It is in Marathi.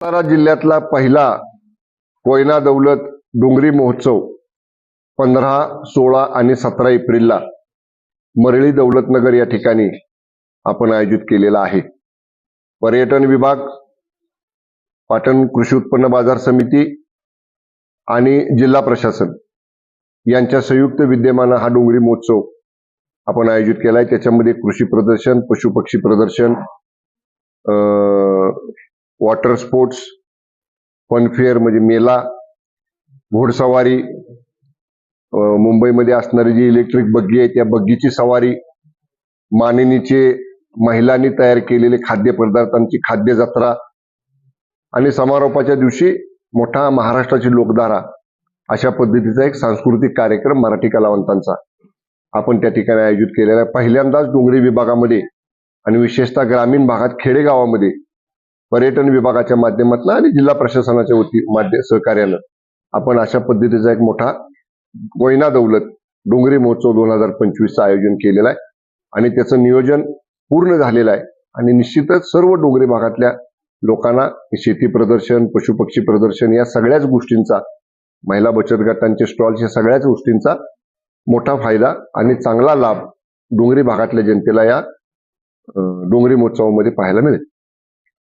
सातारा जिल्ह्यातला पहिला कोयना दौलत डोंगरी महोत्सव 15, 16 आणि 17 एप्रिलला मरळी दौलतनगर या ठिकाणी आपण आयोजित केलेला आहे. पर्यटन विभाग, पाटण कृषी उत्पन्न बाजार समिती आणि जिल्हा प्रशासन यांच्या संयुक्त विद्यमाने हा डोंगरी महोत्सव आपण आयोजित केलाय. त्याच्यामध्ये कृषी प्रदर्शन, पशुपक्षी प्रदर्शन, वॉटर स्पोर्ट्स, फनफेअर म्हणजे मेला, घोडसवारी, मुंबईमध्ये असणारी जी इलेक्ट्रिक बग्गी आहे त्या बग्गीची सवारी, मानिनीचे महिलांनी तयार केलेले खाद्यपदार्थांची खाद्य जत्रा आणि समारोपाच्या दिवशी मोठा महाराष्ट्राची लोकधारा अशा पद्धतीचा एक सांस्कृतिक कार्यक्रम मराठी कलावंतांचा आपण त्या ठिकाणी आयोजित केलेला आहे. पहिल्यांदाच डोंगरी विभागामध्ये आणि विशेषतः ग्रामीण भागात खेडेगावामध्ये पर्यटन विभागाच्या माध्यमातून आणि जिल्हा प्रशासनाच्या सहकार्यानं आपण अशा पद्धतीचा एक मोठा कोयना दौलत डोंगरी महोत्सव 2025 आयोजन केलेलं आहे आणि त्याचं नियोजन पूर्ण झालेलं आहे. आणि निश्चितच सर्व डोंगरी भागातल्या लोकांना शेती प्रदर्शन, पशुपक्षी प्रदर्शन या सगळ्याच गोष्टींचा, महिला बचत गटांचे स्टॉल्स या सगळ्याच गोष्टींचा मोठा फायदा आणि चांगला लाभ डोंगरी भागातल्या जनतेला या डोंगरी महोत्सवामध्ये पाहायला मिळेल.